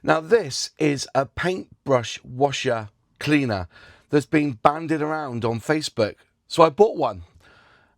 Now this is a paintbrush washer cleaner that's been bandied around on Facebook. So I bought one,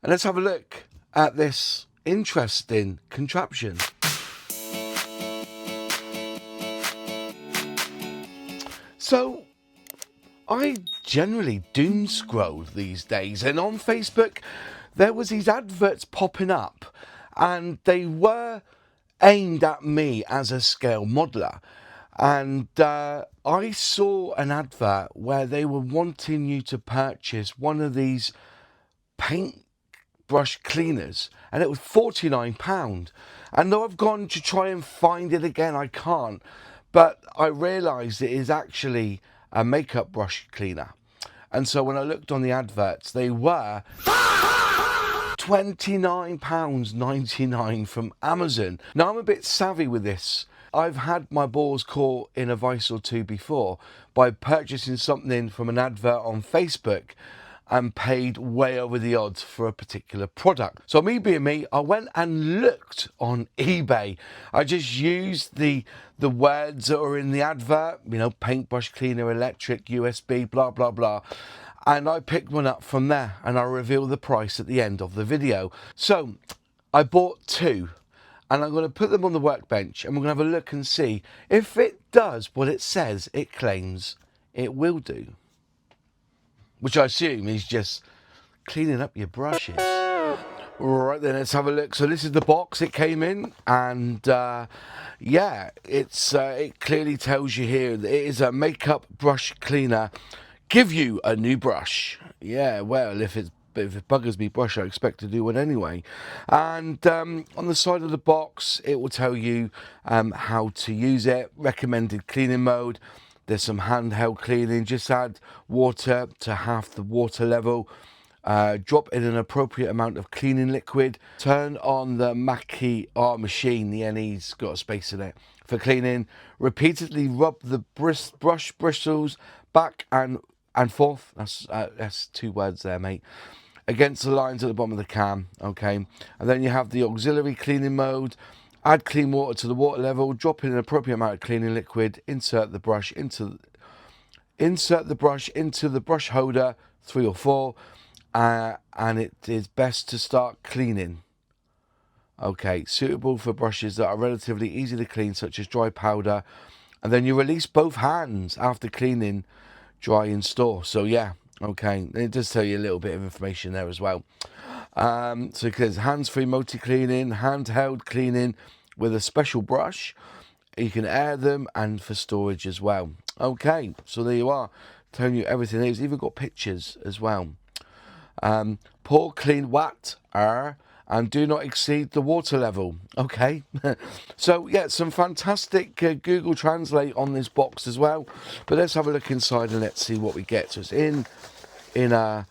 and let's have a look at this interesting contraption. So I generally doom scroll these days, and on Facebook there was these adverts popping up, and they were aimed at me as a scale modeler. And I saw an advert where they were wanting you to purchase one of these paintbrush cleaners, and it was £49. And though I've gone to try and find it again, I can't. But I realised it is actually a makeup brush cleaner. And so when I looked on the adverts, they were £29.99 from Amazon. Now, I'm a bit savvy with this. I've had my balls caught in a vice or two before by purchasing something from an advert on Facebook and paid way over the odds for a particular product. So me being me, I went and looked on eBay. I just used the words that are in the advert, you know, paintbrush cleaner, electric, USB, blah, blah, blah. And I picked one up from there, and I'll reveal the price at the end of the video. So I bought two, and I'm going to put them on the workbench, and we're going to have a look and see if it does what it says it claims it will do. Which I assume is just cleaning up your brushes. Right then, let's have a look. So this is the box it came in, and yeah, it clearly tells you here that it is a makeup brush cleaner. Give you a new brush. Yeah, well, if it buggers me brush, I expect to do one anyway. And on the side of the box, it will tell you how to use it, recommended cleaning mode. There's some handheld cleaning. Just add water to half the water level. Drop in an appropriate amount of cleaning liquid. Turn on the Mackie R machine. The NE's got a space in it for cleaning. Repeatedly rub the brush bristles back and forth. That's two words there, mate. Against the lines at the bottom of the can. Okay, and then you have the auxiliary cleaning mode. Add clean water to the water level, drop in an appropriate amount of cleaning liquid, insert the brush into the brush holder, 3 or 4, and it is best to start cleaning. Okay, suitable for brushes that are relatively easy to clean, such as dry powder, and then you release both hands after cleaning, dry in store. So yeah, okay, it does tell you a little bit of information there as well. So it says hands-free multi-cleaning, handheld cleaning with a special brush. You can air them and for storage as well. Okay, so there you are, telling you everything. It's even got pictures as well. Pour clean water and do not exceed the water level. Okay, so yeah, some fantastic Google Translate on this box as well. But let's have a look inside and let's see what we get. So it's in a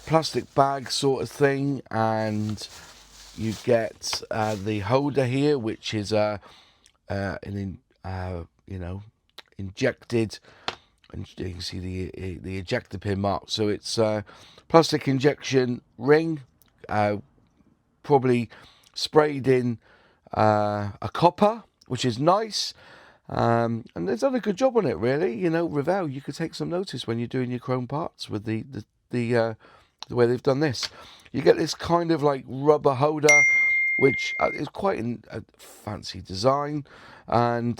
plastic bag sort of thing, and you get the holder here, which is injected, and you can see the ejector pin mark. So it's plastic injection ring, probably sprayed in a copper, which is nice. And they've done a good job on it, really. You know, Revell, you could take some notice when you're doing your chrome parts with the way they've done this. You get this kind of like rubber holder, which is quite a fancy design. And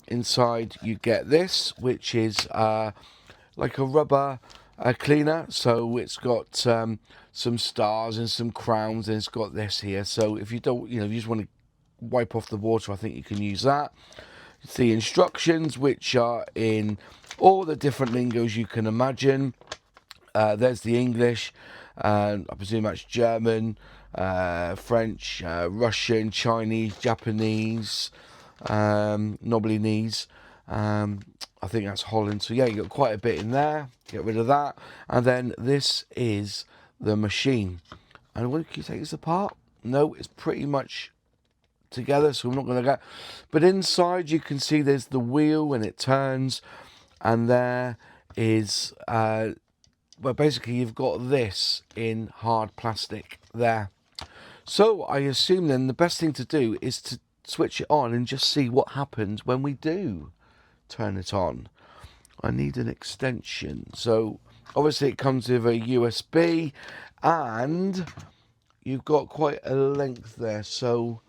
inside you get this, which is like a rubber cleaner. So it's got some stars and some crowns, and it's got this here. So if you don't, if you just want to wipe off the water, I think you can use that. It's the instructions, which are in all the different lingos you can imagine. There's the English, I presume that's German, French, Russian, Chinese, Japanese, knobbly knees. I think that's Holland. So yeah, you got quite a bit in there. Get rid of that. And then this is the machine. And when can you take this apart? No, it's pretty much together, so I'm not going to go. But inside you can see there's the wheel and it turns, and there is well, basically you've got this in hard plastic there. So I assume then the best thing to do is switch it on and just see what happens when we do turn it on. I need an extension. So obviously it comes with a USB, and you've got quite a length there. So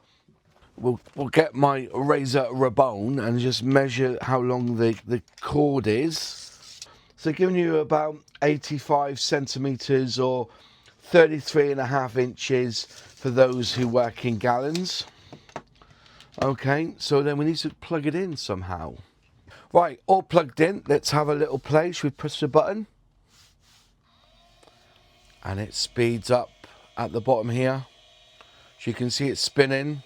we'll get my razor Rabone and just measure how long the cord is. So giving you about 85 centimeters or 33.5 inches for those who work in gallons. Okay, so then we need to plug it in somehow. Right, all plugged in. Let's have a little play. Should we push the button? And it speeds up at the bottom here. So you can see it spinning.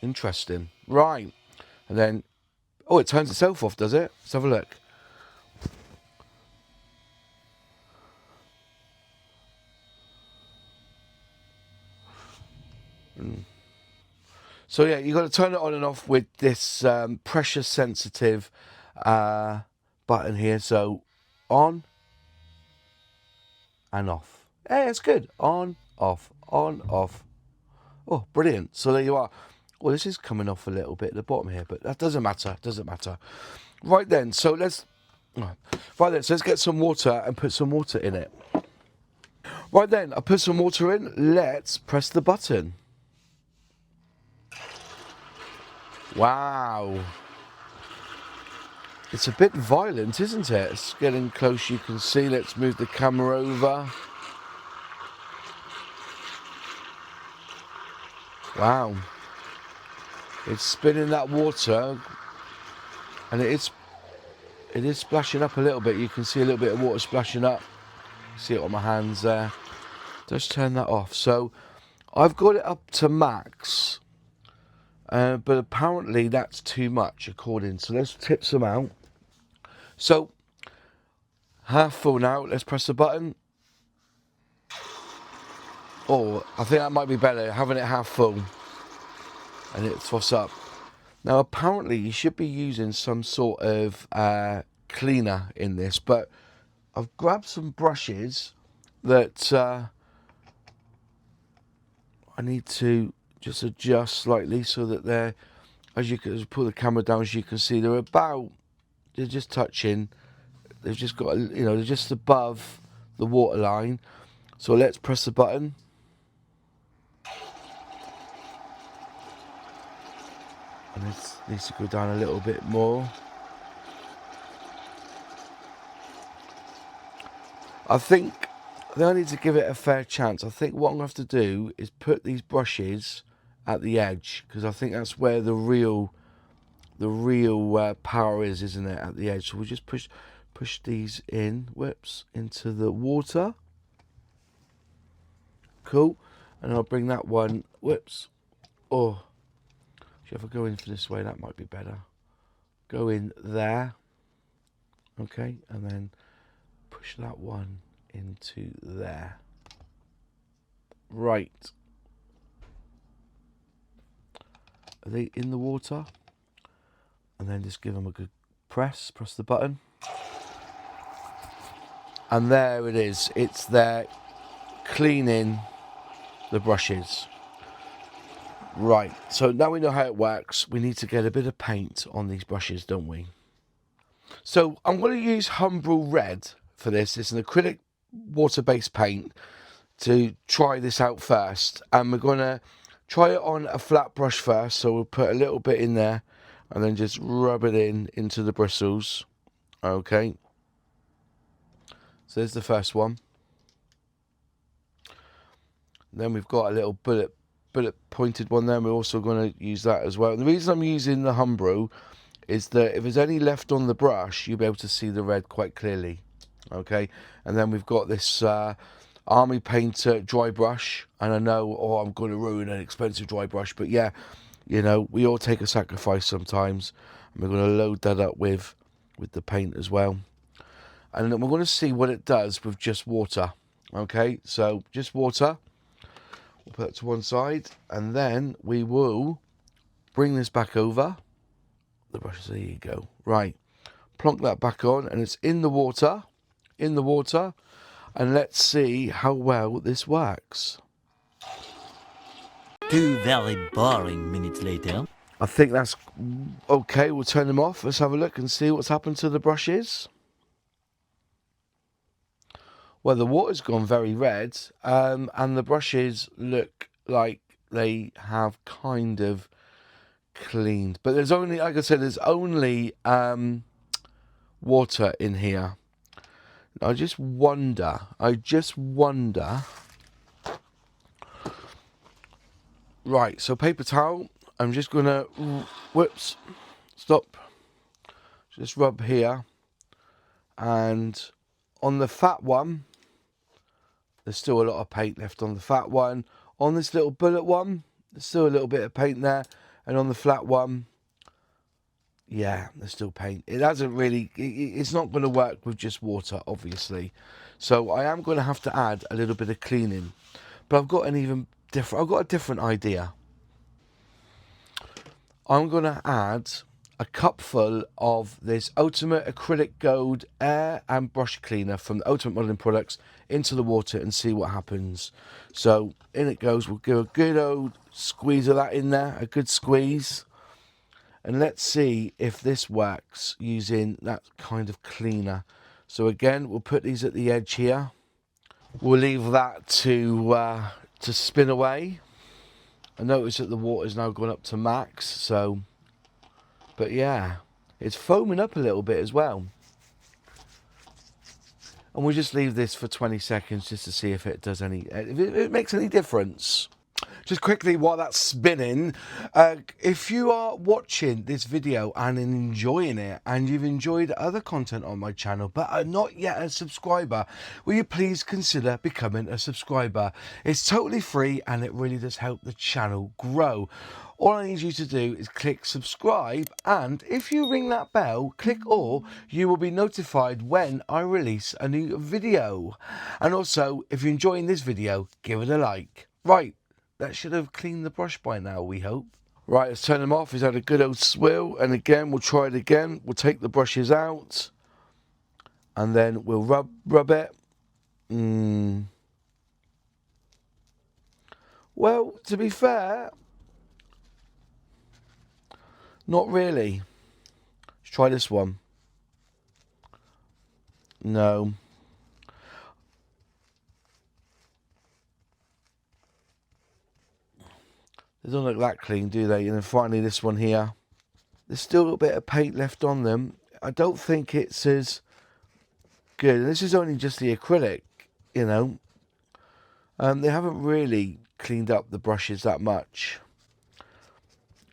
Interesting. Right. And then, oh, it turns itself off, does it? Let's have a look. So yeah, you've got to turn it on and off with this pressure sensitive button here. So on and off. Hey, it's good. On, off, on, off. Oh, brilliant. So there you are. Well, this is coming off a little bit at the bottom here, but that doesn't matter. Doesn't matter. Right then, so let's get some water and put some water in it. Right then, I put some water in. Let's press the button. Wow. It's a bit violent, isn't it? It's getting close, you can see. Let's move the camera over. Wow. It's spinning that water, and it is splashing up a little bit. You can see a little bit of water splashing up. See it on my hands there. Just turn that off. So I've got it up to max. But apparently that's too much according. So let's tip some out. So half full now. Let's press the button. Oh, I think that might be better, having it half full. And it froths up. Now apparently you should be using some sort of cleaner in this, but I've grabbed some brushes that I need to just adjust slightly so that they're, as you can pull the camera down, as you can see, they're just touching. They've just got, they're just above the water line. So let's press the button. And this needs to go down a little bit more. I think I need to give it a fair chance. I think what I'm going to have to do is put these brushes at the edge, because I think that's where the real power is, isn't it? At the edge. So we'll just push these in, into the water. Cool. And I'll bring that one, oh, if I go in for this way, that might be better. Go in there. Okay, and then push that one into there. Right. Are they in the water? And then just give them a good press the button. And there it is. It's there, cleaning the brushes. Right, so now we know how it works. We need to get a bit of paint on these brushes, don't we? So I'm going to use Humbrol Red for this. It's an acrylic water-based paint to try this out first. And we're going to try it on a flat brush first. So we'll put a little bit in there and then just rub it into the bristles. Okay. So there's the first one. Then we've got a little bullet pointed one there. We're also going to use that as well. And the reason I'm using the Humbrol is that if there's any left on the brush, you'll be able to see the red quite clearly. Okay. And then we've got this Army Painter dry brush. And I know, I'm going to ruin an expensive dry brush, but yeah, we all take a sacrifice sometimes. And we're going to load that up with the paint as well. And then we're going to see what it does with just water. Okay, so just water. We'll put it to one side, and then we will bring this back over the brushes. There you go. Right, plonk that back on, and it's in the water, and let's see how well this works. 2 very boring minutes later. I think that's okay. We'll turn them off. Let's have a look and see what's happened to the brushes. Well, the water's gone very red, and the brushes look like they have kind of cleaned. But there's only, like I said, there's only water in here. I just wonder. Right, so paper towel. I'm just gonna, whoops, stop. Just rub here, and on the fat one, there's still a lot of paint left on the fat one. On this little bullet one, there's still a little bit of paint there. And on the flat one, yeah, there's still paint. It hasn't really, it's not going to work with just water, obviously. So I am going to have to add a little bit of cleaning. But I've got a different idea. I'm going to add a cupful of this Ultimate Acrylic Gold air and brush cleaner from the Ultimate Modeling Products into the water and see what happens. So in it goes. We'll give a good old squeeze of that in there, a good squeeze. And let's see if this works using that kind of cleaner. So again, we'll put these at the edge here. We'll leave that to spin away. I notice that the water's now gone up to max, so... But yeah, it's foaming up a little bit as well. And we'll just leave this for 20 seconds just to see if it does if it makes any difference. Just quickly while that's spinning, if you are watching this video and enjoying it, and you've enjoyed other content on my channel but are not yet a subscriber, will you please consider becoming a subscriber? It's totally free and it really does help the channel grow. All I need you to do is click subscribe, and if you ring that bell, click all, you will be notified when I release a new video. And also, if you're enjoying this video, give it a like. Right, that should have cleaned the brush by now, we hope. Right, let's turn them off. He's had a good old swill, and again, we'll try it again. We'll take the brushes out, and then we'll rub it. Well, to be fair, not really. Let's try this one. No. They don't look that clean, do they? And then finally this one here. There's still a little bit of paint left on them. I don't think it's as good. And this is only just the acrylic, you know. They haven't really cleaned up the brushes that much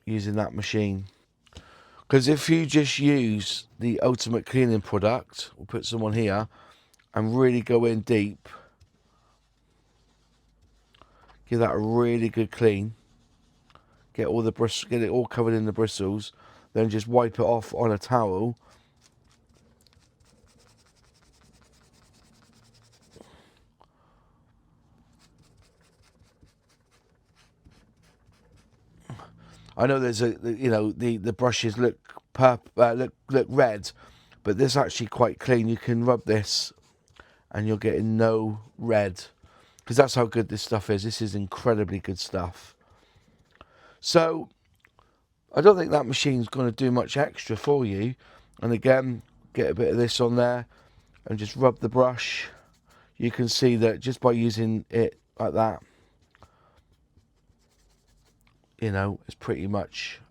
using that machine. Because if you just use the Ultimate Cleaning product, we'll put some on here, and really go in deep, give that a really good clean, get it all covered in the bristles, then just wipe it off on a towel. I know there's the brushes look red, but this is actually quite clean. You can rub this and you're getting no red, because that's how good this stuff is. This is incredibly good stuff. So I don't think that machine's going to do much extra for you. And again, get a bit of this on there and just rub the brush. You can see that just by using it like that, you know, it's pretty much,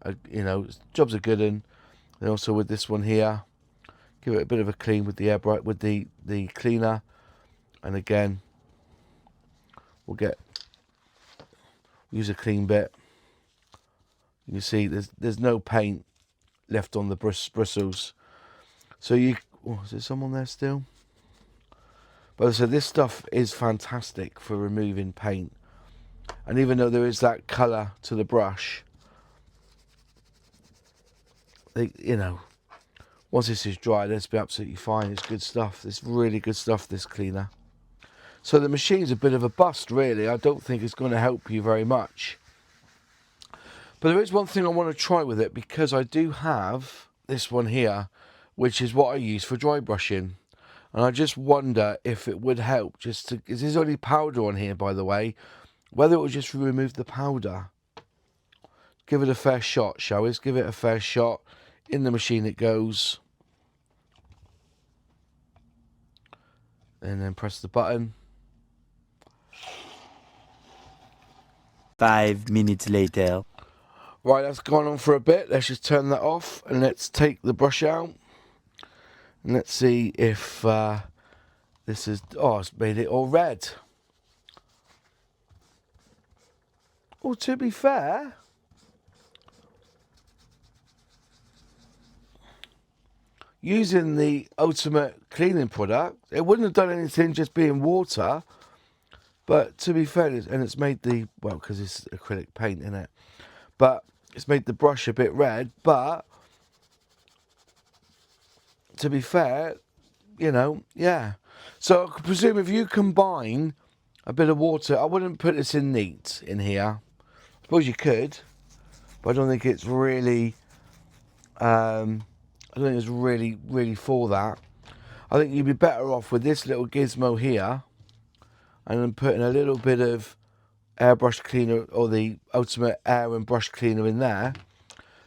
job's a good one. And also with this one here, give it a bit of a clean with the with the cleaner. And again, we'll use a clean bit. You can see there's no paint left on the bristles. So is there some on there still? But so this stuff is fantastic for removing paint. And even though there is that colour to the brush, once this is dry, let's be absolutely fine. It's good stuff. It's really good stuff, this cleaner. So the machine's a bit of a bust, really. I don't think it's going to help you very much. But there is one thing I want to try with it, because I do have this one here, which is what I use for dry brushing. And I just wonder if it would help, because there's only powder on here, by the way, whether it would just remove the powder. give it a fair shot, shall we? Let's give it a fair shot. In the machine it goes. And then press the button. 5 minutes later. Right, that's gone on for a bit. Let's just turn that off and let's take the brush out. And let's see if this is... Oh, it's made it all red. Well, to be fair... Using the ultimate cleaning product, it wouldn't have done anything just being water. But to be fair, and it's made the... Well, because it's acrylic paint in it. But it's made the brush a bit red. But... To be fair, you know, yeah. So I presume if you combine a bit of water, I wouldn't put this in neat in here. I suppose you could, but I don't think it's really, I don't think it's really for that. I think you'd be better off with this little gizmo here, and then putting a little bit of airbrush cleaner or the ultimate air and brush cleaner in there.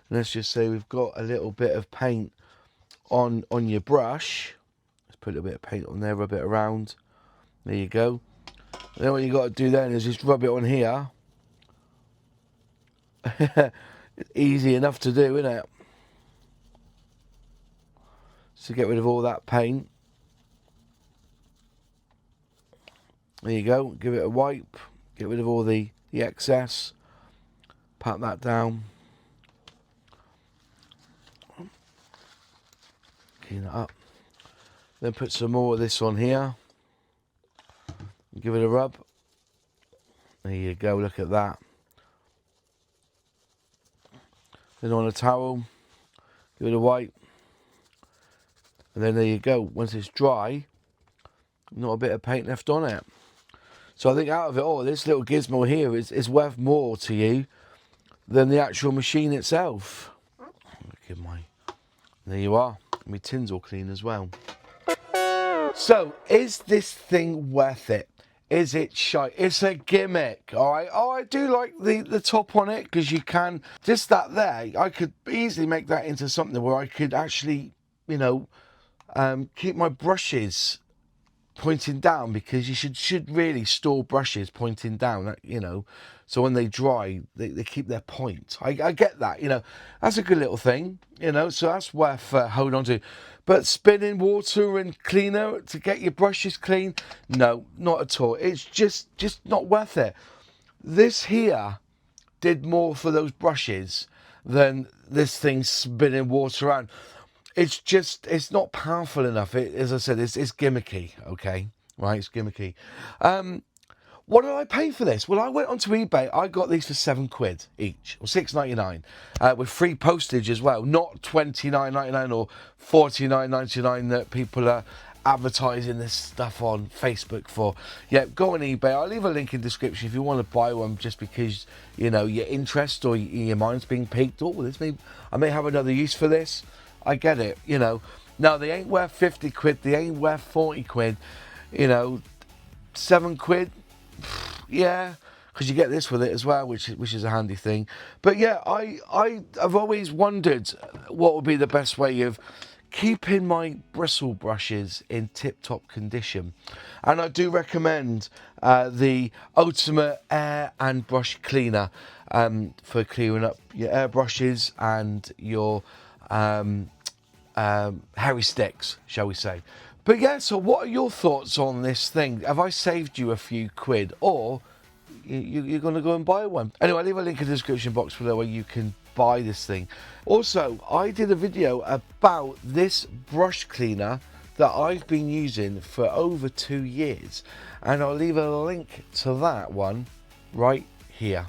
And let's just say we've got a little bit of paint on your brush. Let's put a little bit of paint on there, rub it around. There you go. And then what you got to do then is just rub it on here. Easy enough to do, isn't it? So get rid of all that paint. There you go. Give it a wipe. Get rid of all the excess. Pat that down. Clean it up. Then put some more of this on here. Give it a rub. There you go, look at that. Then on a towel, give it a wipe. And then there you go. Once it's dry, not a bit of paint left on it. So I think out of it all, this little gizmo here is worth more to you than the actual machine itself. Look at my... There you are. My tin's all clean as well. So, is this thing worth it? Is it shite? It's a gimmick, all right? Oh, I do like the top on it because you can... Just that there, I could easily make that into something where I could actually, you know, keep my brushes pointing down, because you should really store brushes pointing down, you know, so when they dry they keep their point. I get that, you know, that's a good little thing, you know, so that's worth holding on to. But spinning water and cleaner to get your brushes clean, no, not at all. It's just not worth it. This here did more for those brushes than this thing spinning water around. It's not powerful enough. As I said, it's gimmicky, okay? Right, it's gimmicky. What did I pay for this? Well, I went onto eBay. I got these for £7 each, or £6.99, with free postage as well. Not £29.99 or £49.99 that people are advertising this stuff on Facebook for. Yeah, go on eBay. I'll leave a link in the description if you want to buy one, just because, you know, your interest or your mind's being piqued. Oh, I may have another use for this. I get it, you know. Now, they ain't worth £50, they ain't worth £40, you know. £7, yeah, because you get this with it as well, which is a handy thing. But yeah, I've always wondered what would be the best way of keeping my bristle brushes in tip-top condition. And I do recommend the Ultimate Air and Brush Cleaner for clearing up your airbrushes and your hairy sticks, shall we say. But yeah, so what are your thoughts on this thing? Have I saved you a few quid, or you're going to go and buy one? Anyway, I'll leave a link in the description box below where you can buy this thing. Also, I did a video about this brush cleaner that I've been using for over 2 years, and I'll leave a link to that one right here.